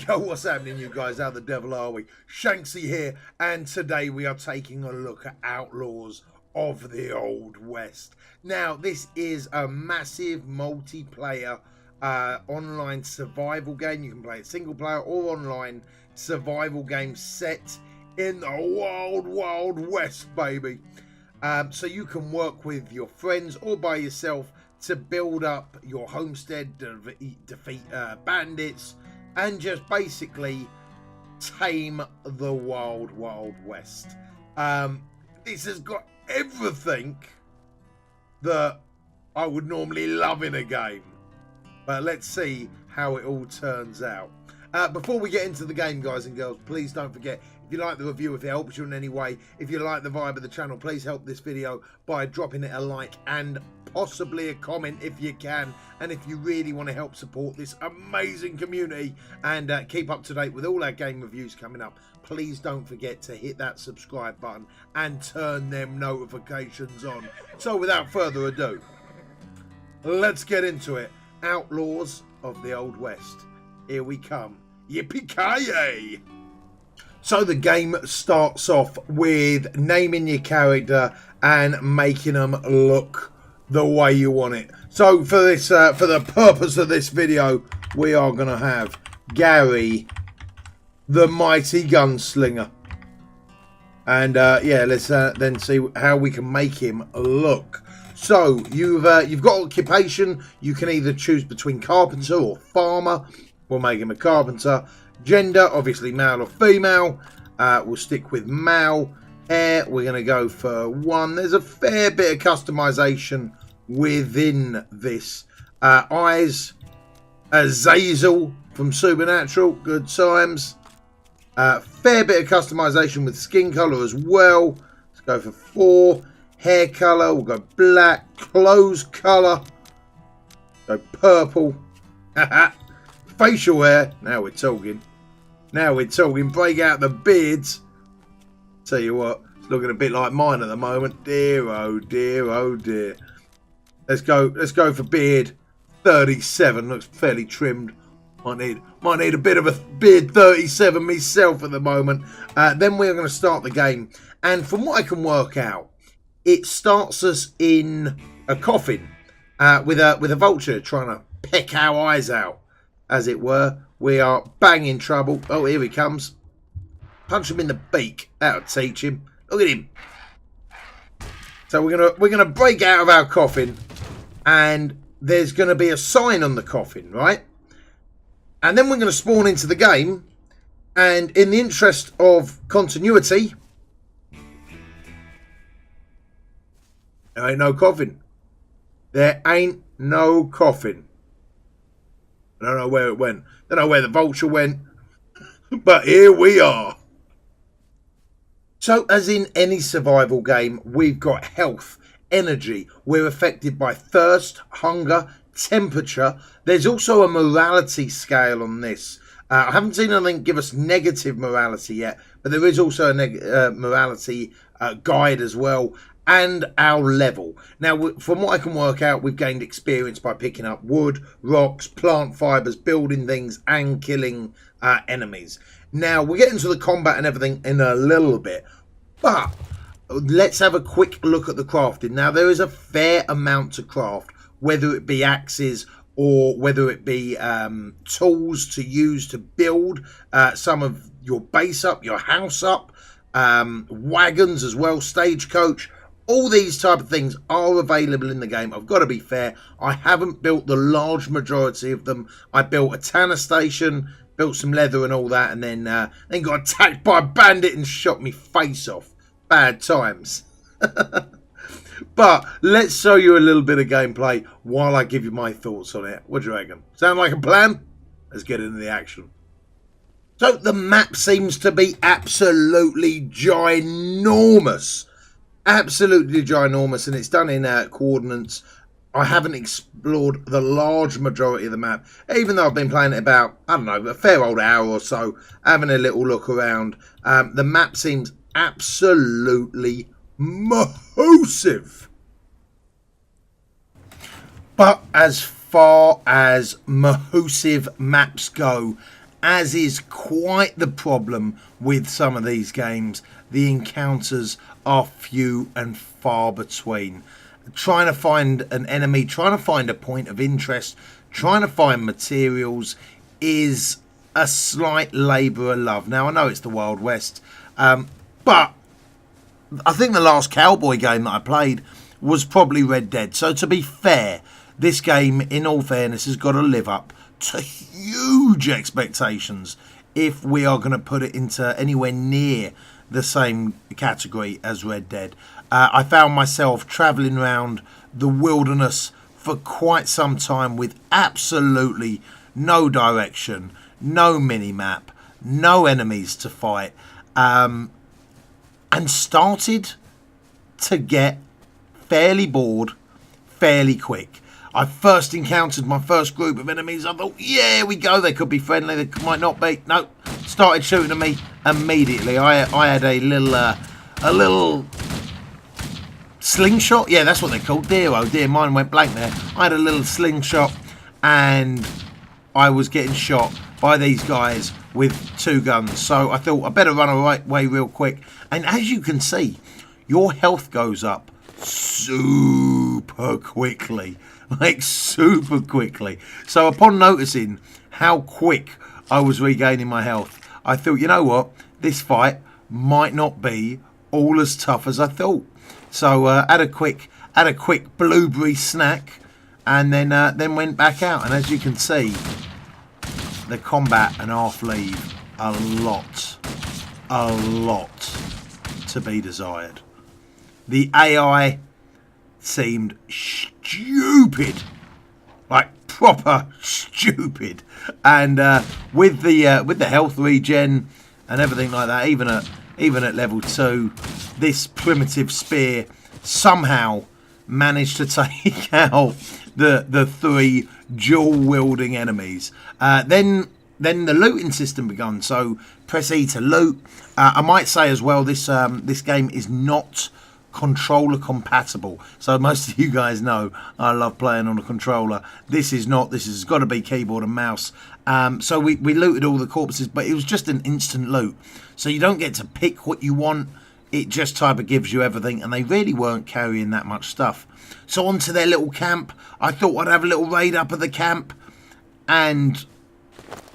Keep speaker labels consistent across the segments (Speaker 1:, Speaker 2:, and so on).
Speaker 1: Yo, what's happening, you guys? How the devil are we? Shanksy here, and today we are taking a look at Outlaws of the Old West. Now, this is a massive multiplayer online survival game. You can play it single player or online survival game set in the wild, wild west, baby. So you can work with your friends or by yourself to build up your homestead, defeat bandits, and just basically tame the wild, wild west. This has got everything that I would normally love in a game. But let's see how it all turns out. Before we get into the game, guys and girls, please don't forget, if you like the review, if it helps you in any way, if you like the vibe of the channel, please help this video by dropping it a like and possibly a comment if you can. And if you really want to help support this amazing community and keep up to date with all our game reviews coming up, please don't forget to hit that subscribe button and turn them notifications on. So without further ado, let's get into it. Outlaws of the Old West. Here we come. Yippee-ki-yay! So the game starts off with naming your character and making them look the way you want it. So for this, for the purpose of this video, we are going to have Gary, the mighty gunslinger, and yeah, let's then see how we can make him look. So you've got occupation. You can either choose between carpenter or farmer. We'll make him a carpenter. Gender, obviously male or female. We'll stick with male. Hair, we're going to go for 1. There's a fair bit of customization within this. Eyes, Azazel from Supernatural, good times. Fair bit of customization with skin color as well. Let's go for 4. Hair color, we'll go black. Clothes color, go purple. Facial hair, now we're talking. Now we're talking. Break out the beards. Tell you what, it's looking a bit like mine at the moment. Dear, oh dear, oh dear. Let's go for beard 37. Looks fairly trimmed. Might need a bit of a beard 37 myself at the moment. Then we're going to start the game, and from what I can work out, it starts us in a coffin with a vulture trying to peck our eyes out, as it were. We are bang in trouble. Oh, here he comes. Punch him in the beak. That'll teach him. Look at him. So we're gonna break out of our coffin, and there's gonna be a sign on the coffin, right? And then we're gonna spawn into the game, and in the interest of continuity, there ain't no coffin. There ain't no coffin. I don't know where it went. Don't know where the vulture went. But here we are. So, as in any survival game, we've got health, energy. We're affected by thirst, hunger, temperature. There's also a morality scale on this. I haven't seen anything give us negative morality yet, but there is also a morality guide as well. And our level. Now, from what I can work out, we've gained experience by picking up wood, rocks, plant fibers, building things, and killing enemies. Now, we'll get into the combat and everything in a little bit, but let's have a quick look at the crafting. Now, there is a fair amount to craft, whether it be axes or whether it be tools to use to build some of your base up, your house up, wagons as well, stagecoach. All these type of things are available in the game. I've got to be fair, I haven't built the large majority of them. I built a tanner station, built some leather and all that, and then got attacked by a bandit and shot me face off. Bad times. But let's show you a little bit of gameplay while I give you my thoughts on it. What do you reckon? Sound like a plan? Let's get into the action. So the map seems to be absolutely ginormous. Absolutely ginormous, and it's done in coordinates. I haven't explored the large majority of the map, even though I've been playing it about, I don't know, a fair old hour or so, having a little look around. The map seems absolutely massive. But as far as massive maps go, as is quite the problem with some of these games, the encounters are few and far between. Trying to find an enemy, trying to find a point of interest, trying to find materials is a slight labour of love. Now, I know it's the Wild West, but I think the last cowboy game that I played was probably Red Dead. So to be fair, this game, in all fairness, has got to live up to huge expectations if we are going to put it into anywhere near the same category as Red Dead. I found myself travelling around the wilderness for quite some time with absolutely no direction, no mini-map, no enemies to fight, and started to get fairly bored fairly quick. I first encountered my first group of enemies. I thought, yeah, here we go. They could be friendly. They might not be. No, started shooting at me immediately. I had a little slingshot. Yeah, that's what they're called. Dear, oh dear, mine went blank there. I had a little slingshot, and I was getting shot by these guys with 2 guns. So I thought I better run away real quick. And as you can see, your health goes up super quickly. Like super quickly. So upon noticing how quick I was regaining my health, I thought, you know what, this fight might not be all as tough as I thought. So had a quick blueberry snack, and then went back out. And as you can see, the combat and half leave a lot to be desired. The AI seemed stupid, like proper stupid, and with the health regen and everything like that, even at level 2, this primitive spear somehow managed to take out the 3 dual wielding enemies. Then the looting system begun. So press E to loot. I might say as well, this game is not controller compatible. So most of you guys know I love playing on a controller. This is not. This has got to be keyboard and mouse. So we looted all the corpses, but it was just an instant loot. So you don't get to pick what you want. It just type of gives you everything, and they really weren't carrying that much stuff. So onto their little camp. I thought I'd have a little raid up at the camp, and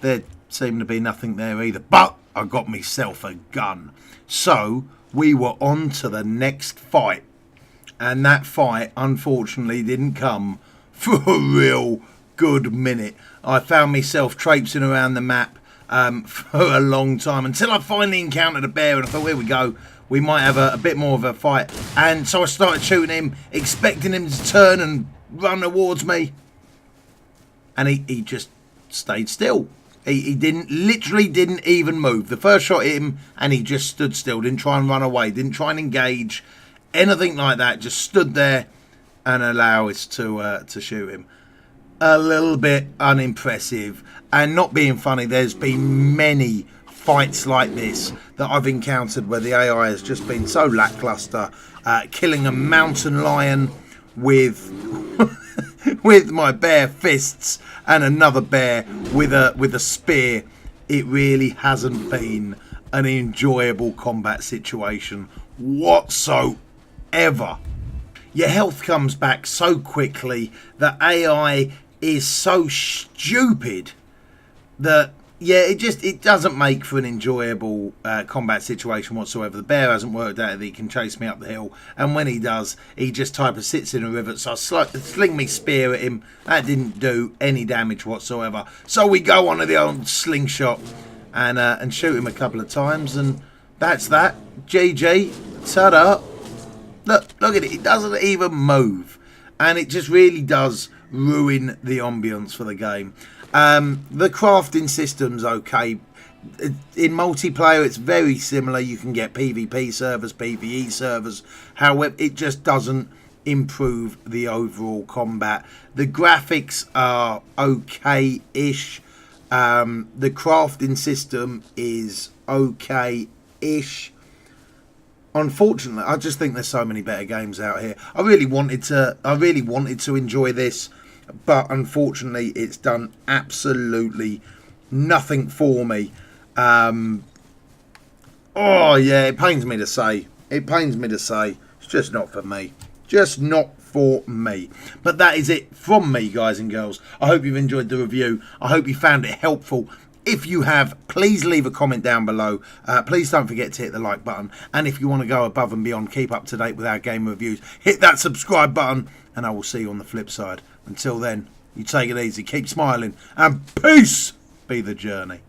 Speaker 1: there seemed to be nothing there either. But I got myself a gun. So we were on to the next fight, and that fight unfortunately didn't come for a real good minute. I found myself traipsing around the map for a long time until I finally encountered a bear, and I thought, here we go, we might have a bit more of a fight. And so I started shooting him, expecting him to turn and run towards me, and he just stayed still. He literally didn't even move. The first shot hit him and he just stood still. Didn't try and run away. Didn't try and engage. Anything like that. Just stood there and allowed us to shoot him. A little bit unimpressive. And not being funny, there's been many fights like this that I've encountered where the AI has just been so lackluster. Killing a mountain lion with with my bare fists and another bear with a spear. It really hasn't been an enjoyable combat situation whatsoever. Your health comes back so quickly. The AI is so stupid that, yeah, it doesn't make for an enjoyable combat situation whatsoever. The bear hasn't worked out that he can chase me up the hill, and when he does, he just type of sits in a river. So I sling me spear at him. That didn't do any damage whatsoever. So we go on to the old slingshot and shoot him a couple of times, and that's that. GG. Ta-da. Look at it. It doesn't even move, and it just really does ruin the ambience for the game. The crafting system's okay. In multiplayer, it's very similar. You can get PvP servers, PvE servers. However, it just doesn't improve the overall combat. The graphics are okay-ish. The crafting system is okay-ish. Unfortunately, I just think there's so many better games out here. I really wanted to enjoy this, but unfortunately it's done absolutely nothing for me. Oh, yeah, it pains me to say. It pains me to say. It's just not for me. Just not for me. But that is it from me, guys and girls. I hope you've enjoyed the review. I hope you found it helpful. If you have, please leave a comment down below. Please don't forget to hit the like button. And if you want to go above and beyond, keep up to date with our game reviews, hit that subscribe button. And I will see you on the flip side. Until then, you take it easy, keep smiling, and peace be the journey.